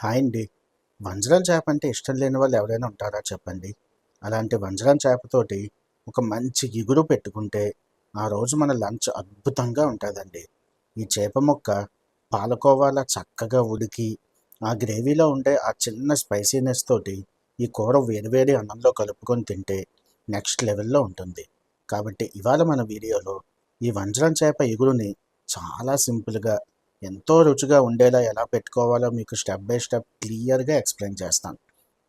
Hi అండి. వంజరం చేప అంటే ఇష్టం లేని వాళ్ళు ఎవరైనా ఉంటారా చెప్పండి. అలాంటి వంజరం చేపతోటి ఒక మంచి ఇగురు పెట్టుకుంటే ఆ రోజు మన లంచ్ అద్భుతంగా ఉంటుందండి. ఈ చేప ముక్క పాలకోవాలా చక్కగా ఉడికి ఆ గ్రేవీలో ఉండే ఆ చిన్న స్పైసీనెస్ తోటి ఈ కూర వేడివేడి అన్నంలో కలుపుకొని తింటే నెక్స్ట్ లెవెల్లో ఉంటుంది. కాబట్టి ఇవాళ మన వీడియోలో ఈ వంజరం చేప ఇగురుని చాలా సింపుల్గా ఎంతో రుచిగా ఉండేలా ఎలా పెట్టుకోవాలో మీకు స్టెప్ బై స్టెప్ క్లియర్గా ఎక్స్ప్లెయిన్ చేస్తాను.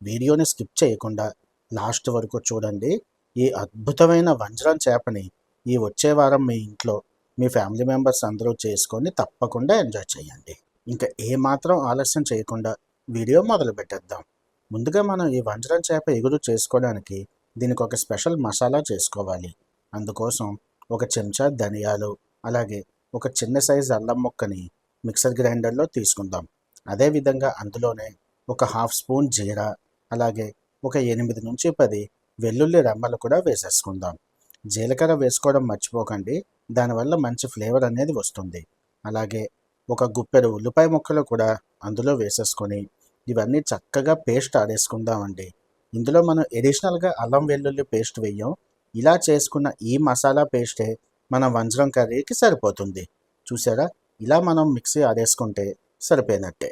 వీడియోని స్కిప్ చేయకుండా లాస్ట్ వరకు చూడండి. ఈ అద్భుతమైన వంజరం చేపని ఈ వచ్చే వారం మీ ఇంట్లో మీ ఫ్యామిలీ మెంబర్స్ అందరూ చేసుకొని తప్పకుండా ఎంజాయ్ చేయండి. ఇంకా ఏమాత్రం ఆలస్యం చేయకుండా వీడియో మొదలు పెట్టేద్దాం. ముందుగా మనం ఈ వంజరం చేప ఎగురు చేసుకోవడానికి దీనికి ఒక స్పెషల్ మసాలా చేసుకోవాలి. అందుకోసం ఒక చెంచా ధనియాలు, అలాగే ఒక చిన్న సైజు అల్లం ముక్కని మిక్సర్ గ్రైండర్లో తీసుకుందాం. అదేవిధంగా అందులోనే ఒక హాఫ్ స్పూన్ జీరా, అలాగే ఒక 8 నుంచి 10 వెల్లుల్లి రెమ్మలు కూడా వేసేసుకుందాం. జీలకర్ర వేసుకోవడం మర్చిపోకండి, దానివల్ల మంచి ఫ్లేవర్ అనేది వస్తుంది. అలాగే ఒక గుప్పెడు ఉల్లిపాయ ముక్కలు కూడా అందులో వేసేసుకొని ఇవన్నీ చక్కగా పేస్ట్ ఆడేసుకుందామండి. ఇందులో మనం ఎడిషనల్గా అల్లం వెల్లుల్లి పేస్ట్ వేయం. ఇలా చేసుకున్న ఈ మసాలా పేస్టే మన వంజరం కర్రీకి సరిపోతుంది. చూసారా, ఇలా మనం మిక్సీ ఆడేసుకుంటే సరిపోయినట్టే.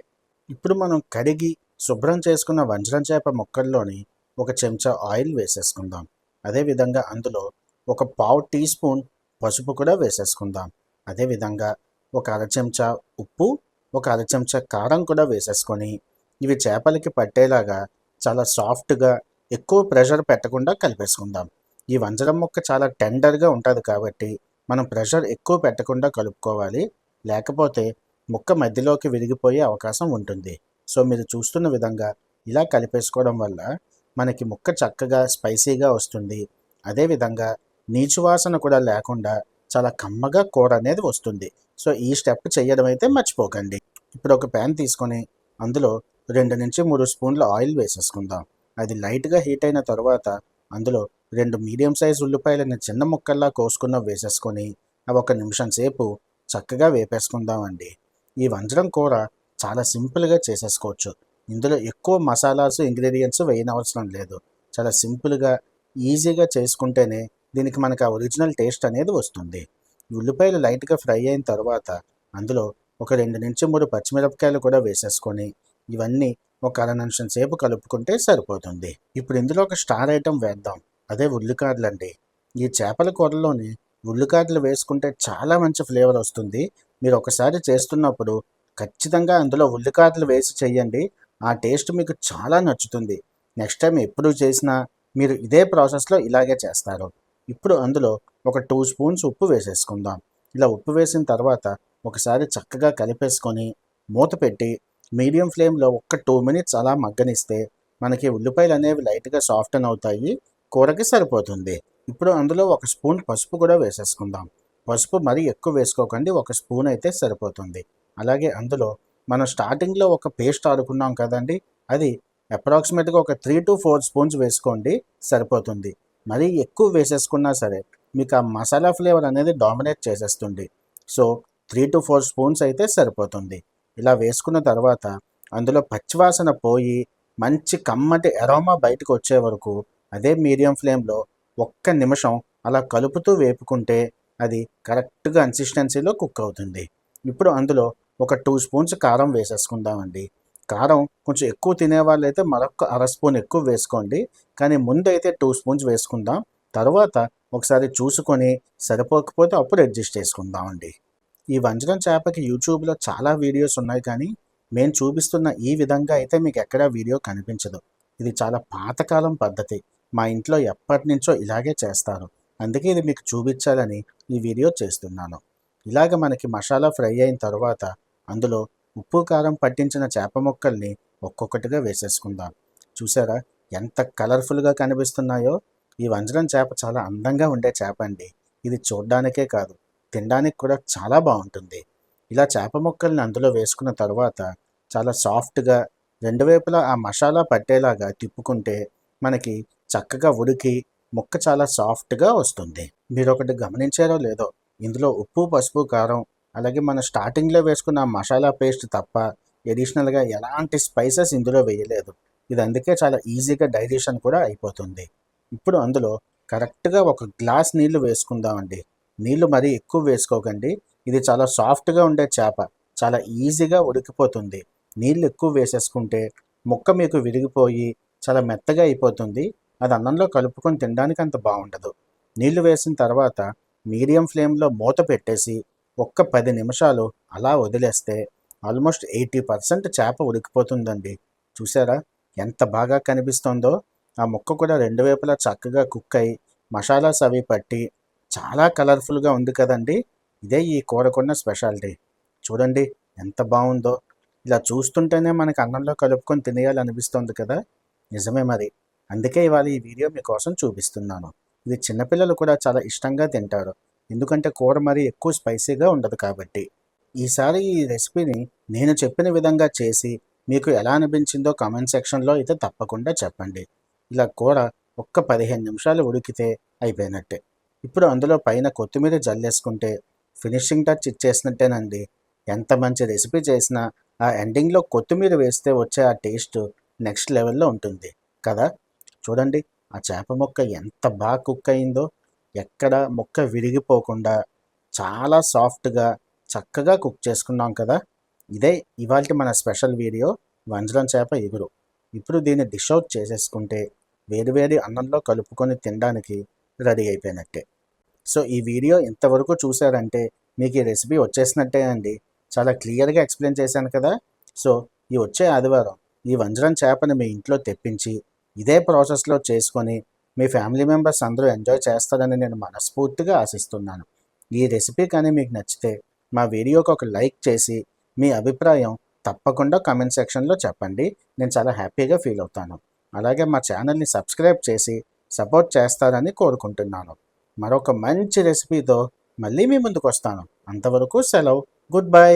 ఇప్పుడు మనం కడిగి శుభ్రం చేసుకున్న వంజరం చేప ముక్కల్లోని ఒక చెంచా ఆయిల్ వేసేసుకుందాం. అదేవిధంగా అందులో ఒక పావు టీ స్పూన్ పసుపు కూడా వేసేసుకుందాం. అదేవిధంగా ఒక అర చెంచా ఉప్పు, ఒక అర చెంచా కారం కూడా వేసేసుకొని ఇవి చేపలకి పట్టేలాగా చాలా సాఫ్ట్గా ఎక్కువ ప్రెషర్ పెట్టకుండా కలిపేసుకుందాం. ఈ వంజరం ముక్క చాలా టెండర్గా ఉంటుంది కాబట్టి మనం ప్రెషర్ ఎక్కువ పెట్టకుండా కలుపుకోవాలి. లేకపోతే ముక్క మధ్యలోకి విరిగిపోయే అవకాశం ఉంటుంది. సో మీరు చూస్తున్న విధంగా ఇలా కలిపేసుకోవడం వల్ల మనకి ముక్క చక్కగా స్పైసీగా వస్తుంది. అదేవిధంగా నీచు వాసన కూడా లేకుండా చాలా కమ్మగా కూర అనేది వస్తుంది. సో ఈ స్టెప్ చేయడం అయితే మర్చిపోకండి. ఇప్పుడు ఒక ప్యాన్ తీసుకొని అందులో 2 నుంచి 3 స్పూన్ల ఆయిల్ వేసేసుకుందాం. అది లైట్గా హీట్ అయిన తర్వాత అందులో 2 మీడియం సైజ్ ఉల్లిపాయలని చిన్న ముక్కల్లా కోసుకున్న వేసేసుకొని అవి 1 నిమిషం సేపు చక్కగా వేపేసుకుందామండి. ఈ వంజరం కూర చాలా సింపుల్గా చేసేసుకోవచ్చు. ఇందులో ఎక్కువ మసాలాస్ ఇంగ్రీడియంట్స్ వేయనవసరం లేదు. చాలా సింపుల్గా ఈజీగా చేసుకుంటేనే దీనికి మనకు ఆ ఒరిజినల్ టేస్ట్ అనేది వస్తుంది. ఉల్లిపాయలు లైట్గా ఫ్రై అయిన తర్వాత అందులో ఒక 2 నుంచి 3 పచ్చిమిరపకాయలు కూడా వేసేసుకొని ఇవన్నీ ఒక 1/2 నిమిషం సేపు కలుపుకుంటే సరిపోతుంది. ఇప్పుడు ఇందులో ఒక స్టార్ ఐటెం వేద్దాం. అదే ఉల్లికాడలు అండి. ఈ చేపల కూరలోని ఉల్లికాడలు వేసుకుంటే చాలా మంచి ఫ్లేవర్ వస్తుంది. మీరు ఒకసారి చేస్తున్నప్పుడు ఖచ్చితంగా అందులో ఉల్లికాడలు వేసి చేయండి. ఆ టేస్ట్ మీకు చాలా నచ్చుతుంది. నెక్స్ట్ టైం ఎప్పుడు చేసినా మీరు ఇదే ప్రాసెస్లో ఇలాగే చేస్తారు. ఇప్పుడు అందులో ఒక 2 స్పూన్స్ ఉప్పు వేసేసుకుందాం. ఇలా ఉప్పు వేసిన తర్వాత ఒకసారి చక్కగా కలిపేసుకొని మూత పెట్టి మీడియం ఫ్లేమ్లో ఒక 2 మినిట్స్ అలా మగ్గనిస్తే మనకి ఉల్లిపాయలు అనేవి లైట్గా సాఫ్టన్ అవుతాయి. కూరకి సరిపోతుంది. ఇప్పుడు అందులో 1 స్పూన్ పసుపు కూడా వేసేసుకుందాం. పసుపు మరీ ఎక్కువ వేసుకోకండి, 1 స్పూన్ అయితే సరిపోతుంది. అలాగే అందులో మనం స్టార్టింగ్లో ఒక పేస్ట్ ఆడుకున్నాం కదండి, అది అప్రాక్సిమేట్గా ఒక 3 to 4 స్పూన్స్ వేసుకోండి, సరిపోతుంది. మరీ ఎక్కువ వేసేసుకున్నా సరే మీకు ఆ మసాలా ఫ్లేవర్ అనేది డామినేట్ చేసేస్తుంది. సో 3 to 4 స్పూన్స్ అయితే సరిపోతుంది. ఇలా వేసుకున్న తర్వాత అందులో పచ్చివాసన పోయి మంచి కమ్మటి అరోమా బయటకు వచ్చే వరకు అదే మీడియం ఫ్లేమ్లో 1 నిమిషం అలా కలుపుతూ వేపుకుంటే అది కరెక్ట్గా కన్సిస్టెన్సీలో కుక్ అవుతుంది. ఇప్పుడు అందులో ఒక 2 స్పూన్స్ కారం వేసేసుకుందామండి. కారం కొంచెం ఎక్కువ తినేవాళ్ళు అయితే మరొక అర స్పూన్ ఎక్కువ వేసుకోండి. కానీ ముందైతే 2 స్పూన్స్ వేసుకుందాం. తర్వాత ఒకసారి చూసుకొని సరిపోకపోతే అప్పుడు అడ్జస్ట్ చేసుకుందామండి. ఈ వంజరం చేపకి యూట్యూబ్లో చాలా వీడియోస్ ఉన్నాయి, కానీ మేము చూపిస్తున్న ఈ విధంగా అయితే మీకు ఎక్కడా వీడియో కనిపించదు. ఇది చాలా పాతకాలం పద్ధతి. మా ఇంట్లో ఎప్పటి నుంచో ఇలాగే చేస్తారు. అందుకే ఇది మీకు చూపించాలని ఈ వీడియో చేస్తున్నాను. ఇలాగ మనకి మసాలా ఫ్రై అయిన తర్వాత అందులో ఉప్పు కారం పట్టించిన చేప ముక్కల్ని ఒక్కొక్కటిగా వేసేసుకుందాం. చూసారా ఎంత కలర్ఫుల్గా కనిపిస్తున్నాయో? ఈ వంజరం చేప చాలా అందంగా ఉండే చేప అండి. ఇది చూడ్డానికే కాదు, తినడానికి కూడా చాలా బాగుంటుంది. ఇలా చేప ముక్కల్ని అందులో వేసుకున్న తర్వాత చాలా సాఫ్ట్గా రెండు వైపులా ఆ మసాలా పట్టేలాగా తిప్పుకుంటే మనకి చక్కగా ఉడికి ముక్క చాలా సాఫ్ట్గా వస్తుంది. మీరు ఒకటి గమనించారో లేదో, ఇందులో ఉప్పు పసుపు కారం అలాగే మనం స్టార్టింగ్లో వేసుకున్న మసాలా పేస్ట్ తప్ప ఎడిషనల్గా ఎలాంటి స్పైసెస్ ఇందులో వేయలేదు. ఇది అందుకే చాలా ఈజీగా డైజెషన్ కూడా అయిపోతుంది. ఇప్పుడు అందులో కరెక్ట్గా ఒక గ్లాస్ నీళ్లు వేసుకుందామండి. నీళ్లు మరీ ఎక్కువ వేసుకోకండి. ఇది చాలా సాఫ్ట్గా ఉండే చేప, చాలా ఈజీగా ఉడికిపోతుంది. నీళ్ళు ఎక్కువ వేసేసుకుంటే ముక్క మీకు విరిగిపోయి చాలా మెత్తగా అయిపోతుంది. అది అన్నంలో కలుపుకొని తినడానికి అంత బాగుండదు. నీళ్లు వేసిన తర్వాత మీడియం ఫ్లేమ్లో మూత పెట్టేసి ఒక్క 10 నిమిషాలు అలా వదిలేస్తే ఆల్మోస్ట్ 80% చేప ఉడికిపోతుందండి. చూసారా ఎంత బాగా కనిపిస్తుందో? ఆ ముక్క కూడా రెండు వైపులా చక్కగా కుక్ అయి మసాలాస్ అవి పట్టి చాలా కలర్ఫుల్గా ఉంది కదండి. ఇదే ఈ కూరకున్న స్పెషాలిటీ. చూడండి ఎంత బాగుందో. ఇలా చూస్తుంటేనే మనకి అన్నంలో కలుపుకొని తినేయాలనిపిస్తుంది కదా. నిజమే మరి. అందుకే ఇవాళ ఈ వీడియో మీకోసం చూపిస్తున్నాను. ఇది చిన్నపిల్లలు కూడా చాలా ఇష్టంగా తింటారు, ఎందుకంటే కూర మరీ ఎక్కువ స్పైసీగా ఉండదు కాబట్టి. ఈసారి ఈ రెసిపీని నేను చెప్పిన విధంగా చేసి మీకు ఎలా అనిపించిందో కామెంట్ సెక్షన్లో అయితే తప్పకుండా చెప్పండి. ఇలా కూర ఒక్క 15 నిమిషాలు ఉడికితే అయిపోయినట్టే. ఇప్పుడు అందులో పైన కొత్తిమీర జల్లేసుకుంటే ఫినిషింగ్ టచ్ ఇచ్చేసినట్టేనండి. ఎంత మంచి రెసిపీ చేసినా ఆ ఎండింగ్లో కొత్తిమీర వేస్తే వచ్చే ఆ టేస్ట్ నెక్స్ట్ లెవెల్లో ఉంటుంది కదా. చూడండి ఆ చేప ముక్క ఎంత బాగా కుక్ అయిందో. ఎక్కడ ముక్క విరిగిపోకుండా చాలా సాఫ్ట్గా చక్కగా కుక్ చేసుకున్నాం కదా. ఇదే ఇవాల్టి మన స్పెషల్ వీడియో, వంజరం చేప ఇగురు. ఇప్పుడు దీన్ని డిష్ అవుట్ చేసేసుకుంటే వేడివేడి అన్నంలో కలుపుకొని తినడానికి రెడీ అయిపోయినట్టే. సో ఈ వీడియో ఇంతవరకు చూసారంటే మీకు ఈ రెసిపీ వచ్చేసినట్టే అండి. చాలా క్లియర్గా ఎక్స్ప్లెయిన్ చేశాను కదా. సో ఈ వచ్చే ఆదివారం ఈ వంజరం చేపని మీ ఇంట్లో తెప్పించి ఇదే ప్రాసెస్లో చేసుకొని మీ ఫ్యామిలీ మెంబర్స్ అందరూ ఎంజాయ్ చేస్తారని నేను మనస్ఫూర్తిగా ఆశిస్తున్నాను. ఈ రెసిపీ కానీ మీకు నచ్చితే మా వీడియోకి ఒక లైక్ చేసి మీ అభిప్రాయం తప్పకుండా కామెంట్ సెక్షన్లో చెప్పండి. నేను చాలా హ్యాపీగా ఫీల్ అవుతాను. అలాగే మా ఛానల్ని సబ్స్క్రైబ్ చేసి సపోర్ట్ చేస్తారని కోరుకుంటున్నాను. మరొక మంచి రెసిపీతో మళ్ళీ మీ ముందుకు వస్తాను. అంతవరకు సెలవు. Good bye.